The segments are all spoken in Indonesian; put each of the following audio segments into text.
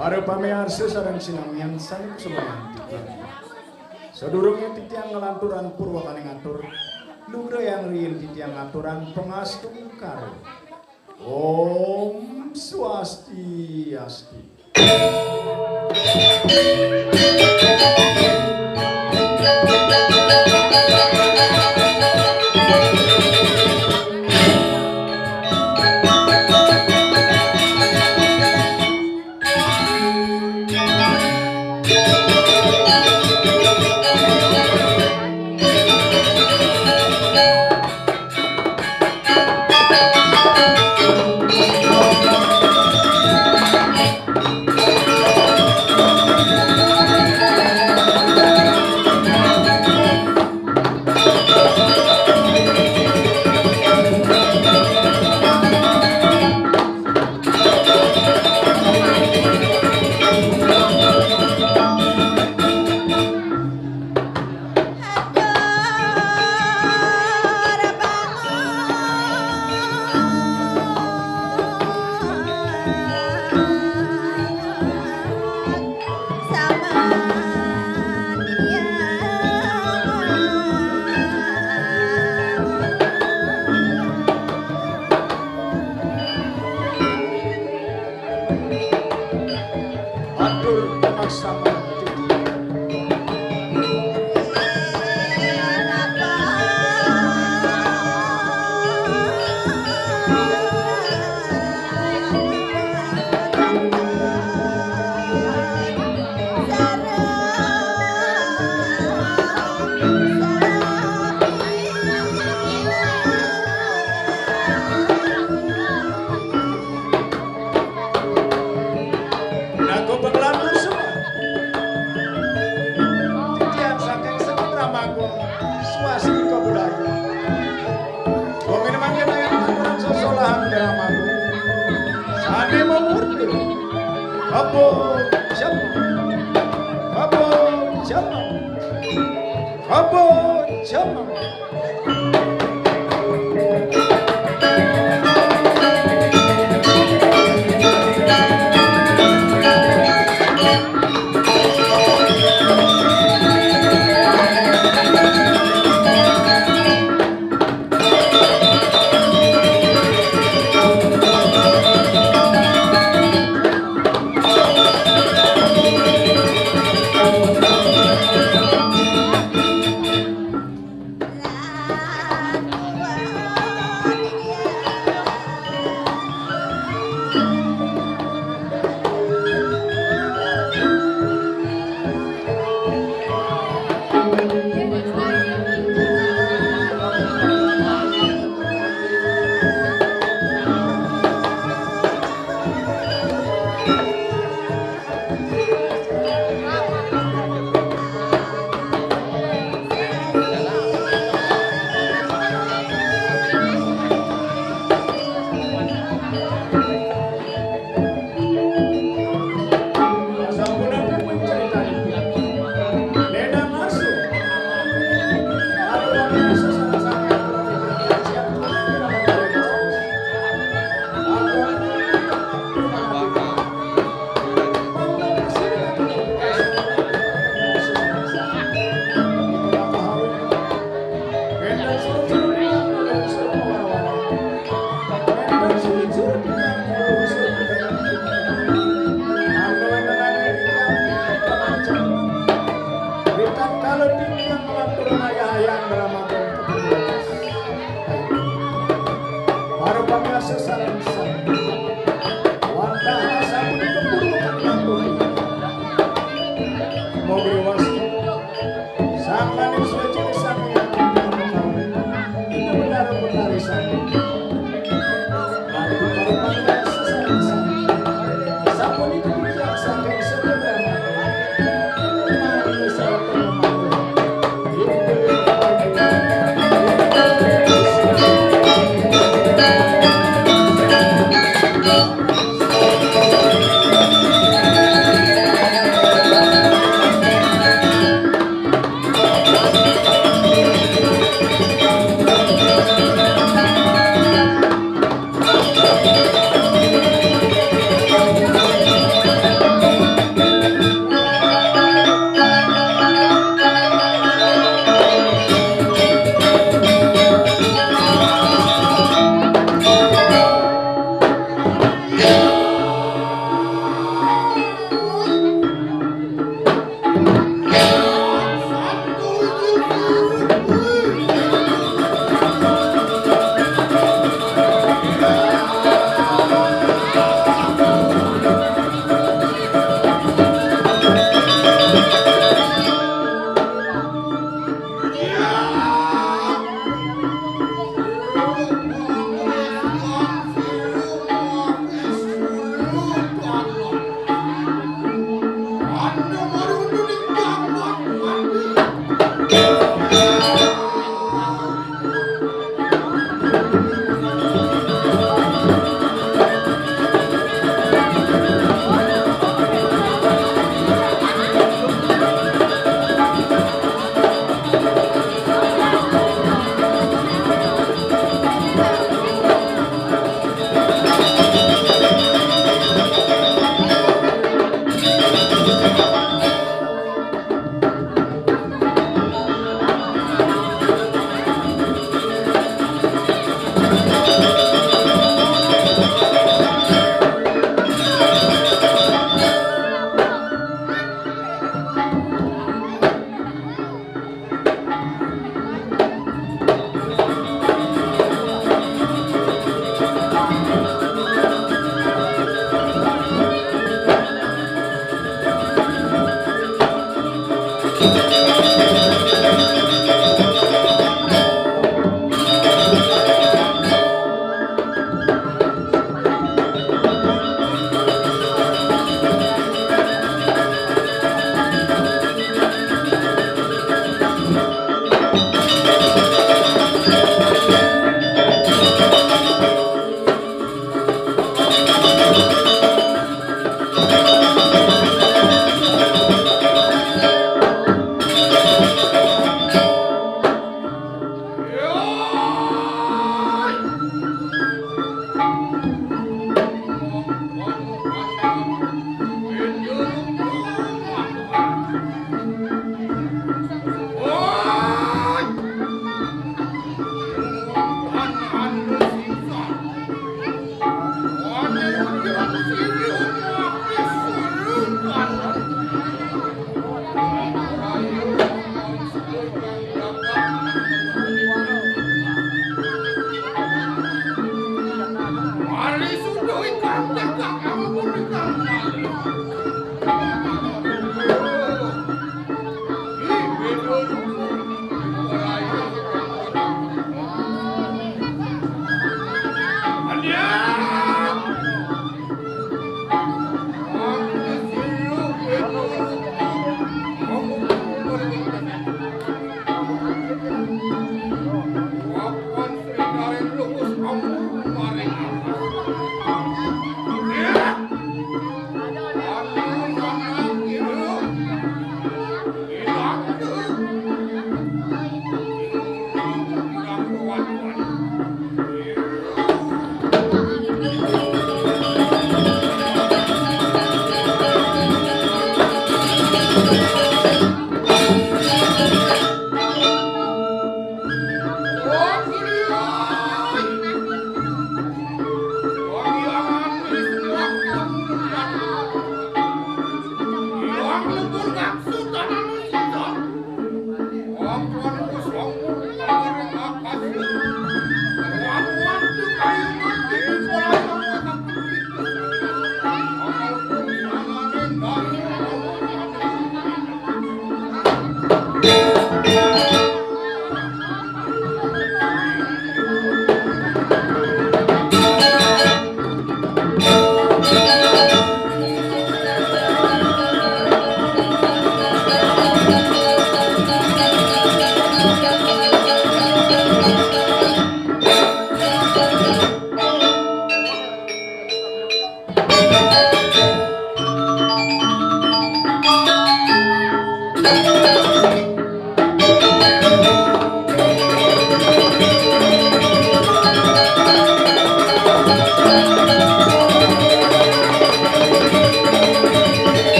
Para pamearsa sareng sinamian saning sumayan titiang. Sadurungnya titiang ngelanturan purwakane ngatur, lugra yang riil titiang ngaturan pengastung karo. Om Swastiastu.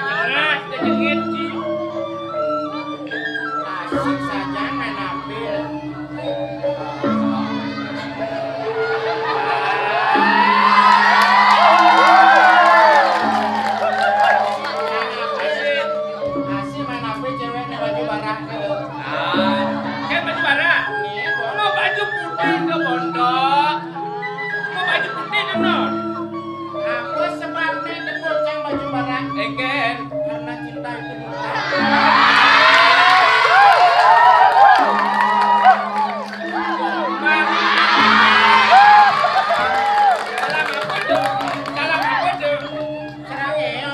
Nah, kejengit sih. Asik saja main ambil. Asik main ambil cewek nih baju barak. Kan baju bara. Nih, Mau baju putih ke pondok. Mau baju putih ke non. aku sebabnya deboceng baju barak Eken. karena cinta itu buta. Salam apa tuh? Salam apa tuh? Serang eo.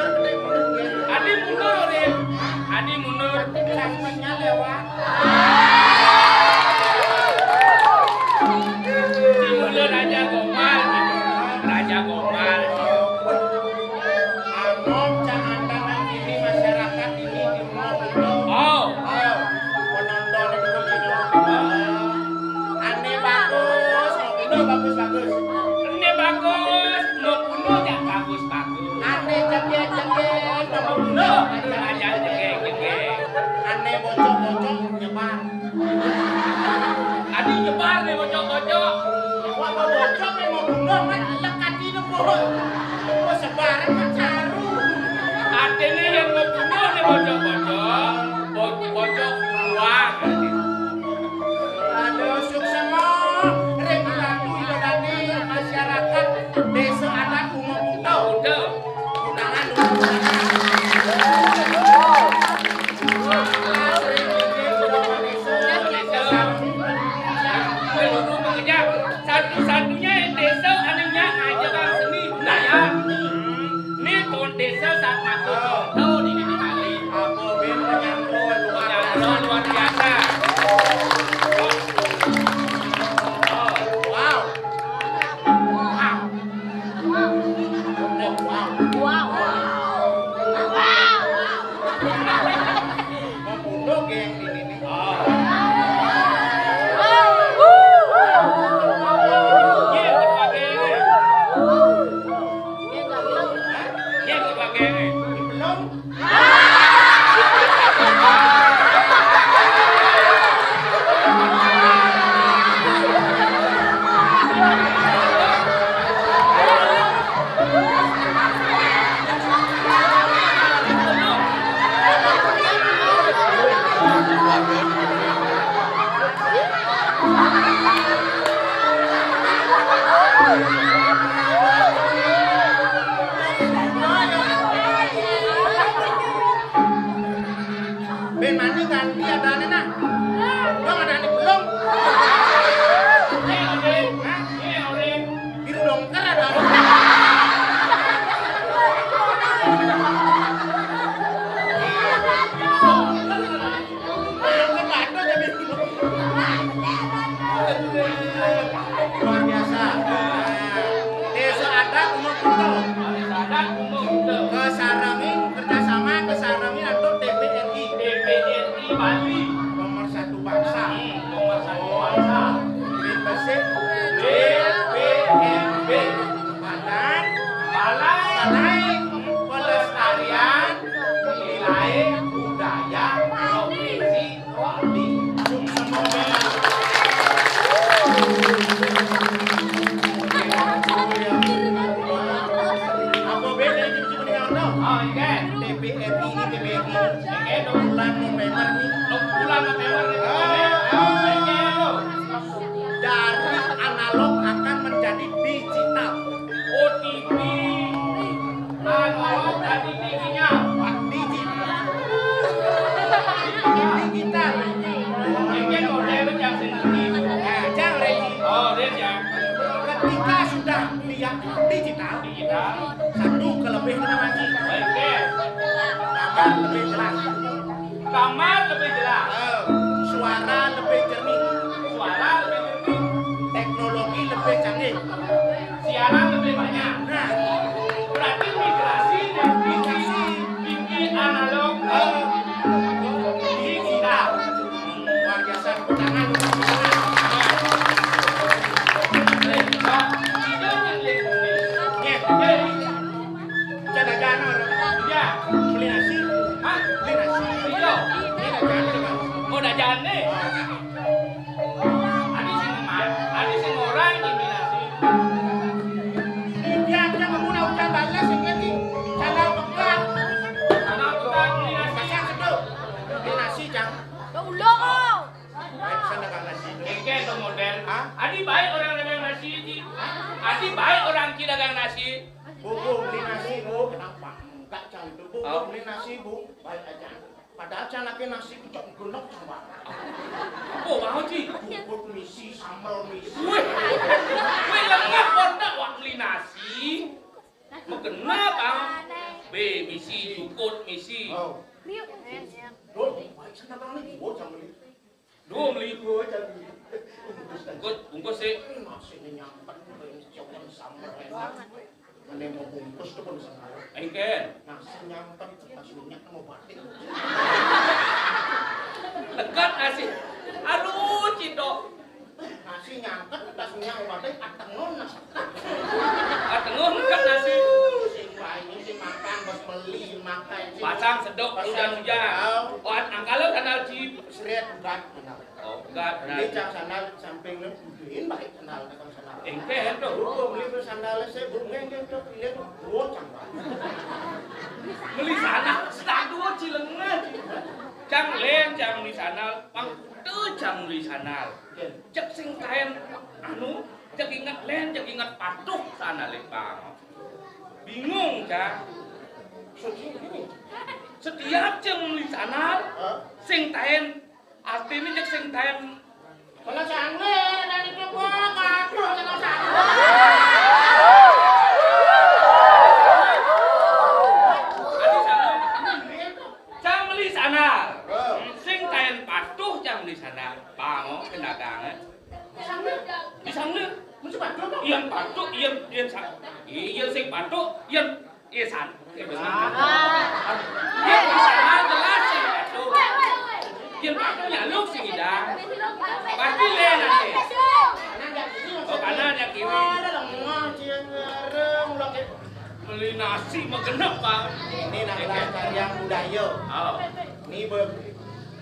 Adi mundur, Rin. Adi mundur. Sampingnya lewat. Mundur Raja Gomal. Raja Gomal. Anom jangan tanam ini masyarakat ini di rumah. Oh. Ayo, penonton itu begini. Aneh bagus, itu bagus. Ini bagus. Mau bunuh ya bagus-bagus. Aneh jengkel, mau bunuh. Raja jengeng. Aneh bocok nyebar. Adi nyebar nih bocok-bocok. Wah mau bocok mau bunuh kan lekat ini pun. Mau sebaran kan caru. Artinya yang mau bunuh nih bocok-bocok. Bocok buang. Aduh sukses mau regulasi ibadani masyarakat desa adat umum utau. Udah. Undangan. Seluruh pengejar. Satu-satunya desa anehnya aja bang seni budaya. Ini tuh desa saat masuk tahu di Bali. Aku bin menyambut Luar biasa. Wow. Mau bunuh geng ini nih. Ye sebagai Belum. Ben mani ganti ada aneh nah. Bang ada aneh belum? Biru dongker ada aneh. Dongker batu aja biru. Luar biasa. Desa adat umum utau. Kesarangin kerjasama kesarangin atau DPRI. DPRI Bali. Nomor satu bangsa. Nomor satu bangsa. Membership BPMB Badan Balai Pelestarian Nilai Budaya Provinsi Bali. Apa beda ini mesti mendengar tau? Oh iya. DPRI ini DPRI bulan November nih. Bulan November ini. Dari analog akan menjadi digital. OTP analog tadi tingginya Digital. ini model yang sendiri. Nah, jangan Regi. Oh dia ya Ketika sudah lihat digital, satu kelebihan lagi. baik Gambar lebih jelas. kamar lebih jelas Suara lebih jernih. suara lebih jernih Teknologi lebih canggih. siaran lebih banyak Nah, berarti migrasi dari TV analog ke digital luar biasa. Tangan dagang nasi. Bu, beli nasi, Bu. Kenapa? Enggak cantik, Bu. Beli nasi, Bu. Baik aja. Padahal canaknya nasi itu genep sama. Oh, mau Ci. Bubur misi, sambal misi. Wih lengah kontak wak beli nasi. Mau kenapa? B misi, jukut misi. Oh. Duh, baik sana bang nih. Bu, jangan beli. Dua beli. Bu, jangan beli. Bungkus sih. Nasinya nyamper, jangan sambal enak. Ada mau bungkus tuh pun sana. Engken. Nasi nyamper, pas minyak mau batik. Dekat nasi. Aduh, Cito. Nasi nyangkut tas minyak obatnya atengon. Atengon dekat nasi. Sing ini sing makan bos beli makan sing Pasang sedok hujan-hujan. Oh, angkalo kanal Ci. seret enggak kenal. Oh, enggak. Ini cak sandal samping lu buduin baik kenal tekan sandal. Engken tuh. Bro, beli ke sandal saya burung yang tuh pilih buat cangkang. Beli sana. Sedang dua cilengah. Cang len, cang di sana. Pang tuh cang di sana. Cek sing kain anu, cek ingat len, cek ingat patuh sana lepang. Bingung cang. Setiap ceng di sana, sing kain artinya cek sing kain. Kalau sangler dari itu gua kaku kalau sangler. Adi sana, cang beli sana. Sing kain patuh cang di sana. Pango kedagangan. Di sana. Mesti patuh dong. Iyan patuh, iyan san. Iyan sing patuh, iyan san. Iyan di sana jelas sing patuh. Iyan patuh nyaluk sing idang. Pasti le nanti. Oh kanan ya kiri. Ada lemah cian ngareng lagi. Beli nasi megenep Pak. Ini nanglah tarian budaya. Oh. Ini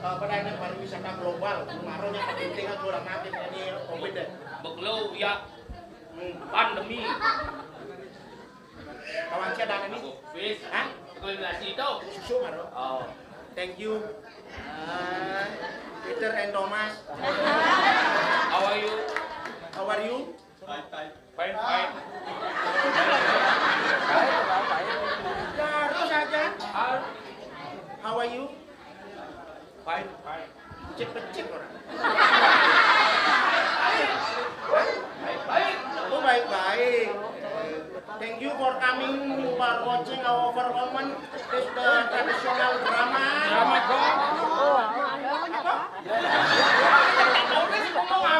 pelayanan pariwisata global. Kemarinnya kepentingan kurang nanti ini Covid deh. Beglau ya pandemi. Kawan saya dan ini. Bis. Hah? Beli nasi itu. Susu maro. Oh. Thank you. Peter and Thomas. How are you? How are you? Fine. Terus saja. How are you? Fine. Cek orang. Baik. Oh baik. Thank you for coming for watching our performance. This the traditional drama. Drama dong. Apa? Orang ngomong apa?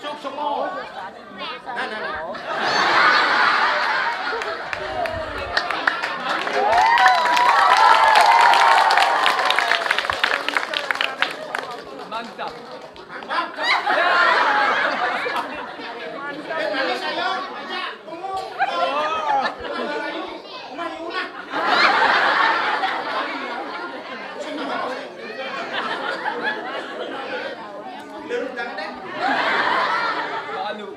Sok semua. Nah. Mantap. Manis ayo, aja, tunggu. Rumah Yuna. Lerudang deh. Malu.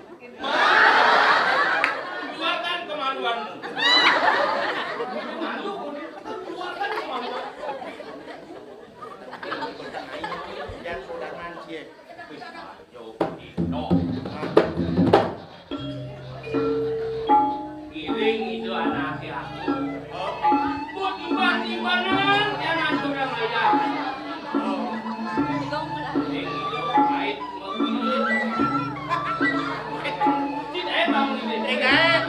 Keluarkan kemaluanmu. Malu. Keluarkan kemaluanmu. Dan saudara Mancie. Yo, no. Giring itu anaknya aku. Buat tiba-tibanan jangan sudah ngajak. Giring itu baik mobil. Tidak emang ini. Enggak.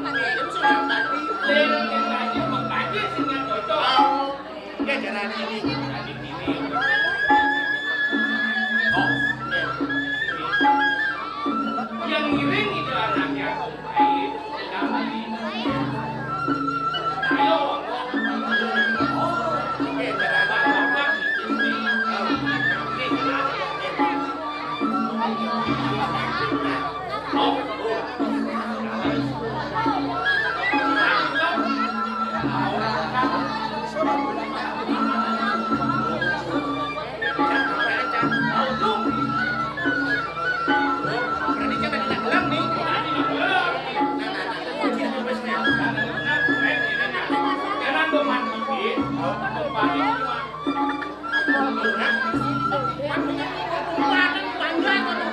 Itu sudah tadi. Lereng yang tadi mengkaji sehingga cocok. Ya jalan ini. Tadi ini. Oh, yang ngiring itu anaknya Om Baik. Ayo, Oke, jalan.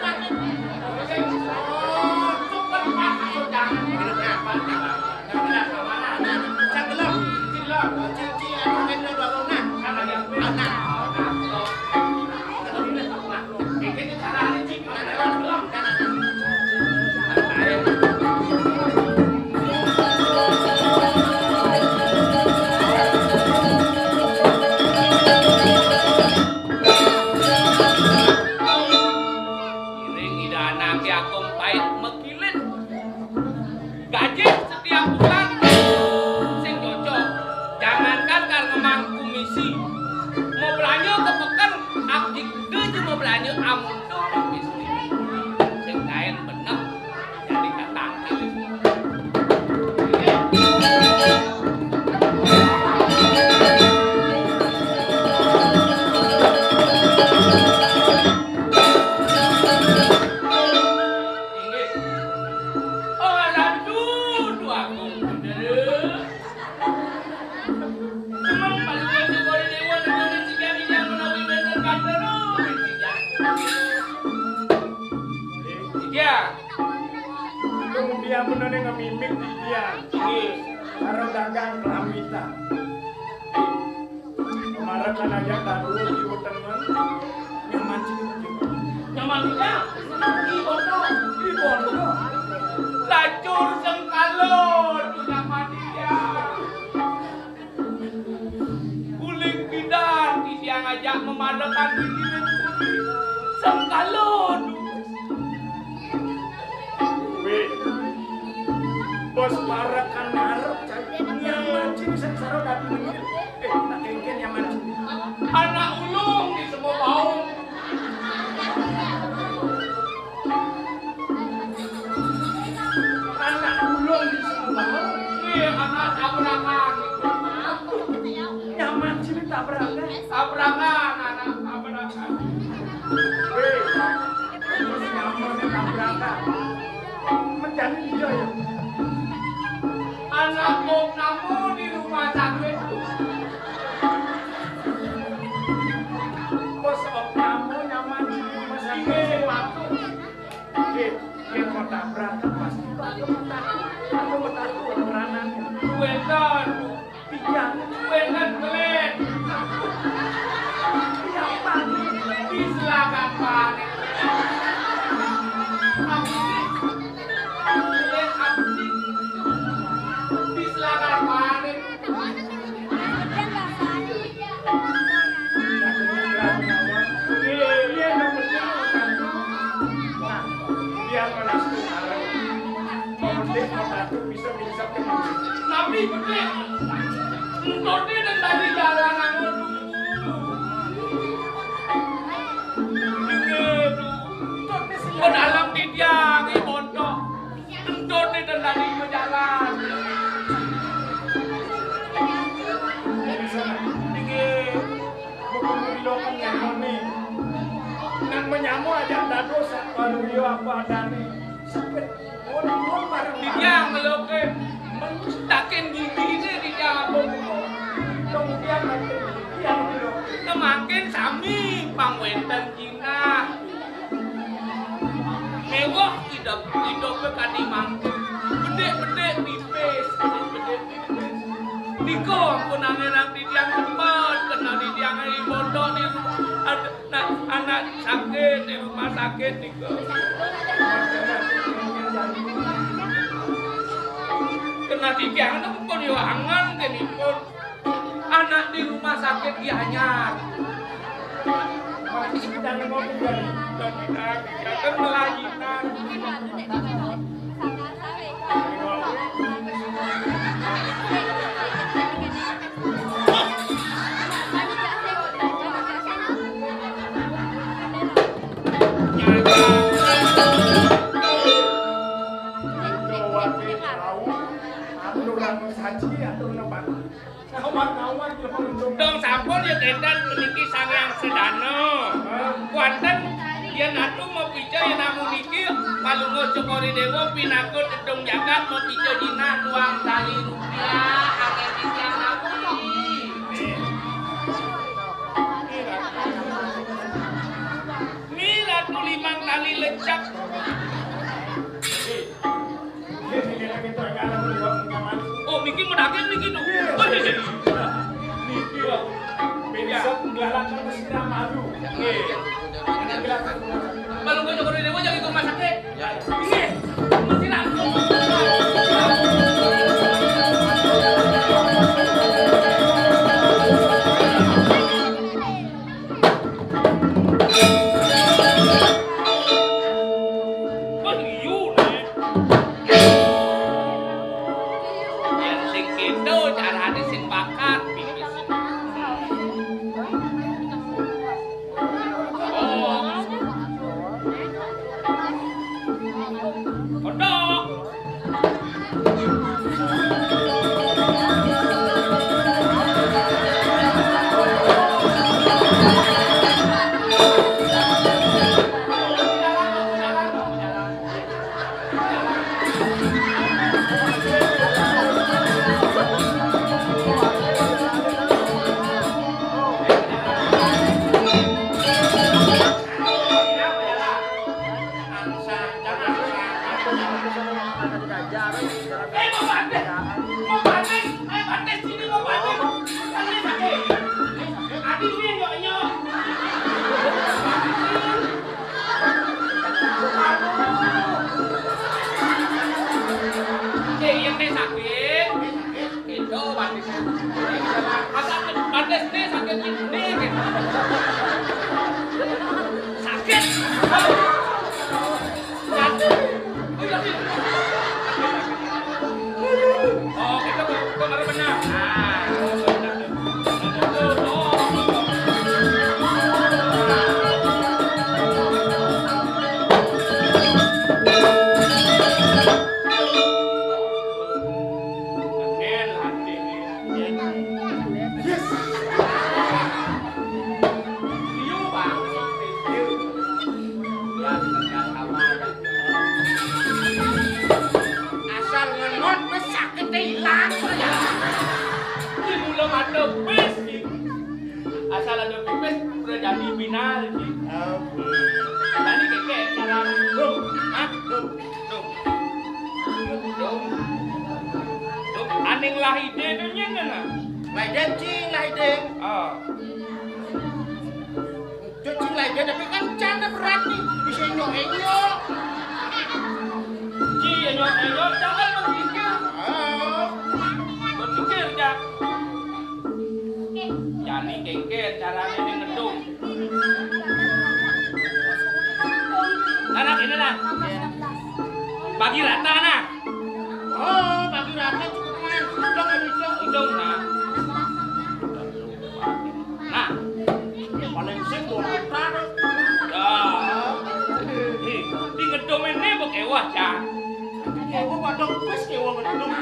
bapak istri. isi. Mau belanja ke pekan, abdi gede mau belanja amun tuh istri. Sing kain bener, jadi kata dia bener ngemimik di dia. Karo dagang kelamita. Kemarin kan aja tadu di teman nyaman sih. nyaman ya? Ibondo. Lacur sengkalon nyaman dia. Guling bidan di siang ajak memadakan diri sengkalon. Bos marah kan marah nyaman sih sengsara dadi begini tak kengken nyaman sih Anak ulung di semua bau. anak ulung di semua Iya anak tabrakan. nyaman sih tabrakan Tabrakan anak tabrakan. terus nyamannya tabrakan menjadi dia ya Anak om namu di rumah sakit. bos om kamu nyaman sih rumah sakit waktu dia mau tabrakan pasti aku mau takut beranan Wetan, pijak wetan kelet. pijak panik Silakan panik. Kelet abdi. Silakan panik. Nabi gede. Entoni dan tadi jalan anu. Oh dalam di dia di pondok. Entoni dan tadi berjalan. Menyamu aja ada dosa kalau dia apa adane sepet mon bareng Di dia ngeloke. Takin gigi ini di dia dong dia makin dia dulu Semakin sami pangwetan Cina. Mewah hidup kadi mangke. Gede-gede tipis, gede-gede tipis. Niko aku nangenak di tiang tempat, kena di tiang di pondok di anak sakit di rumah sakit Niko. Kena di tiang itu pun yoangan kenipun. Anak di rumah sakit dianyar. masih sedang ngomong dari Dan kan melajikan. Dong sampun ya kendan meniki sangang sedano. Kuanten yen atu mau pica yen namu niki palungo cokori dewa pinakut edong jagat mau pica dina nuang tali rupiah ake pica namu ni ratu limang tali lecak. Oh niki medaging niki tuh. Niki besok ngelakan mesra madu. Kalau gue cokor dewa jangan ikut masak deh. Ini mesti langsung. Bos liu nih. Yang sing gitu caranya sing bakat pipis. binal iki. Tadi keke cara dong. Hah? Dong. Aning lah ide dunya ngana. Laiden cing, laiden. Ah. Cing laiden tapi kan canda berat nih. Bisa nyok-nyok. Ci nyok jangan berpikir. Berpikir jak. Jani keke caranya ini ngedung. Anak ini lah. Bagi rata nah. Oh, bagi rata cukup man. Hidung nah. Nah. Paling sing dua putra. Dah. Nih, di ngedung ini bekewah cah. Kewa padang wis kewa ngedung.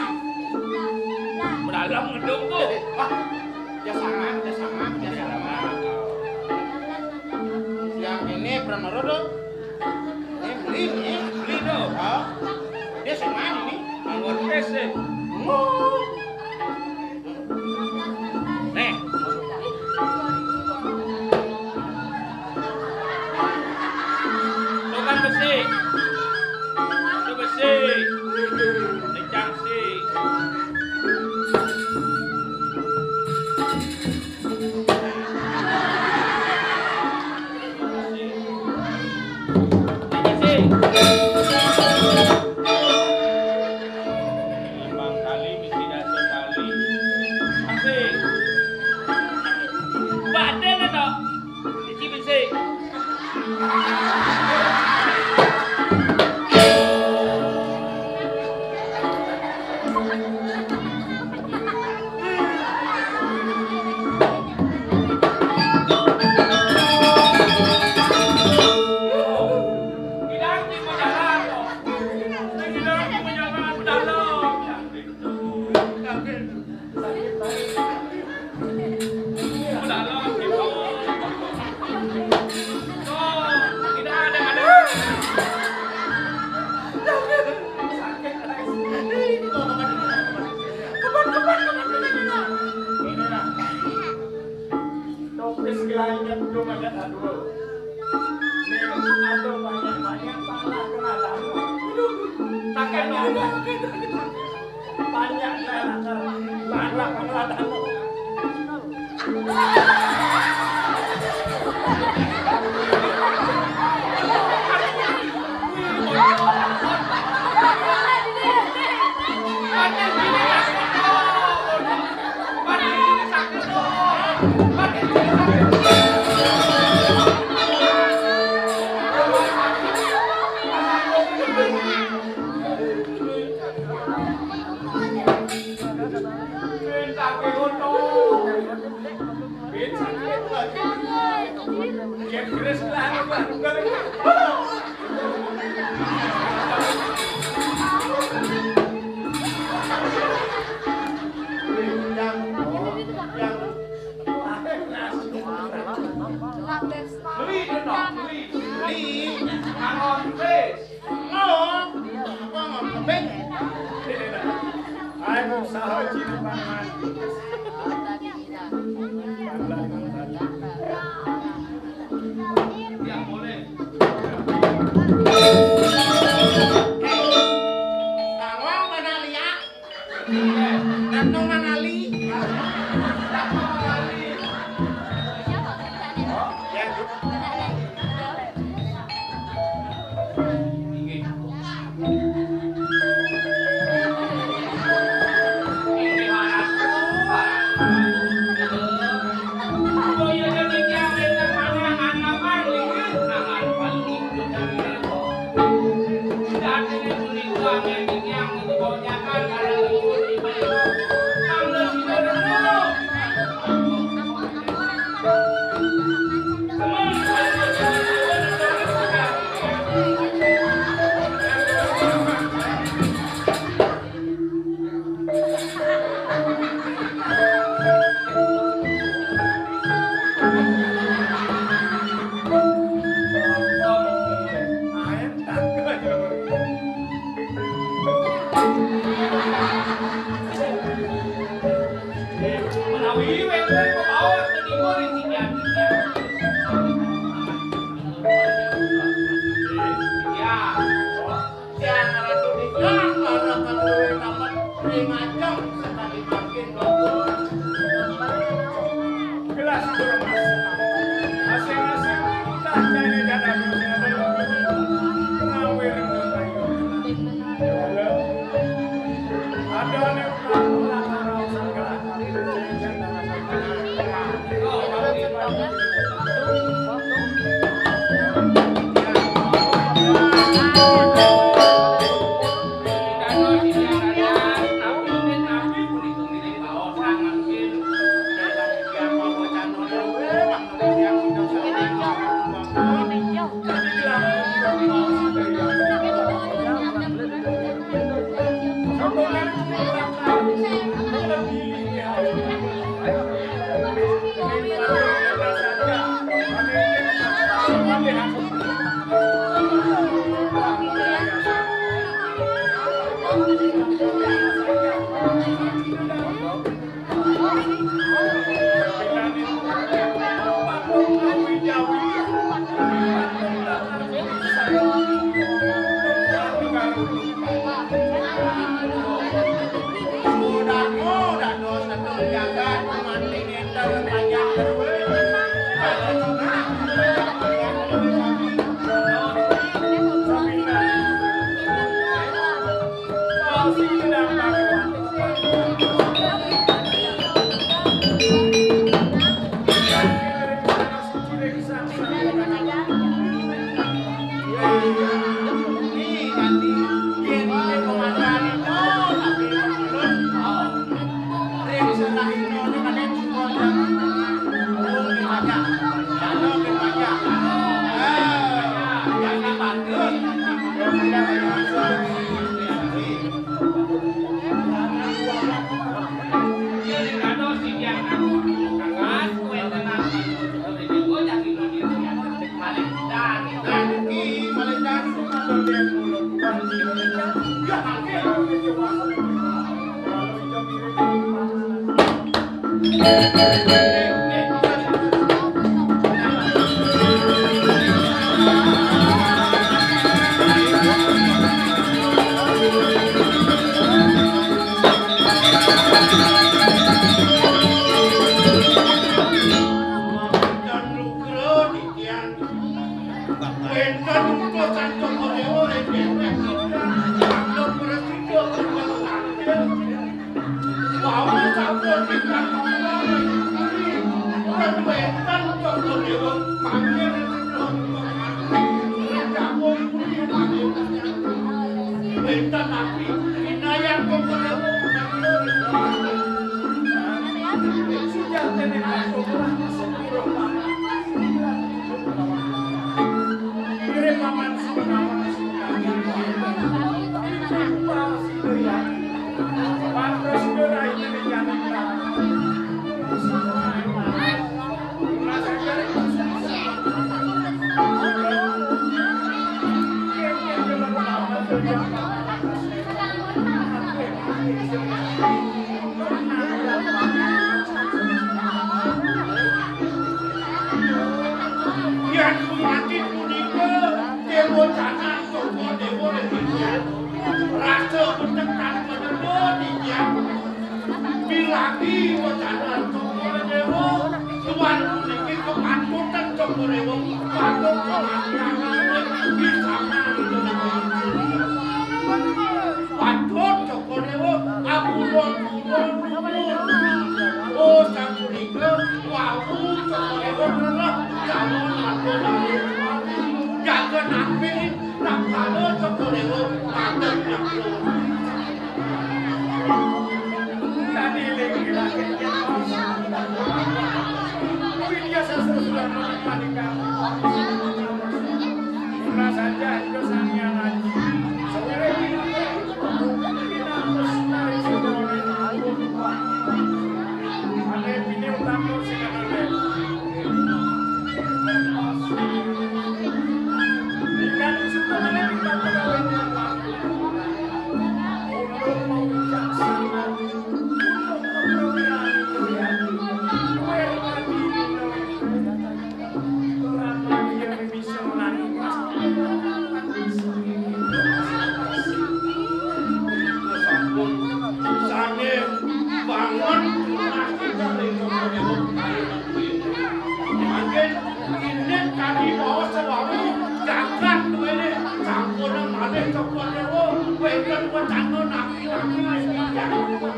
Berdalam ngedung tuh. Wah, ya sama. Yang ini berapa dong? Ini beli tuh. Oh, dia sama ini. Anggur es deh. Nih. Tukang besi. Itu besi. Lecang sih. Limang kali mesti dah sekali. Masih. Badan ada. Isi besi.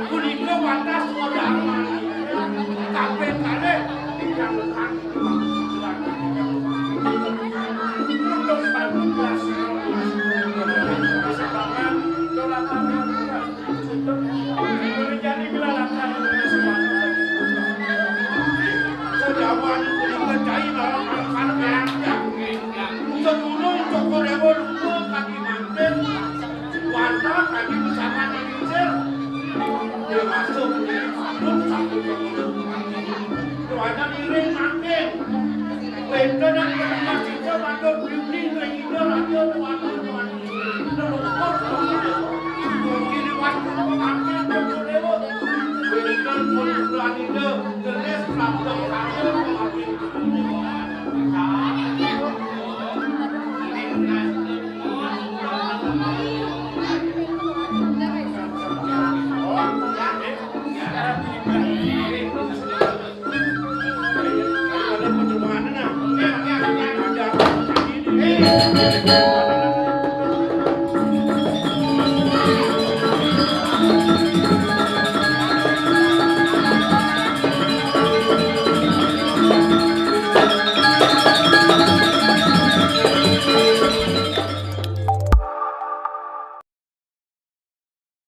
Punika watas modal kabeh kalih ingkang Hey!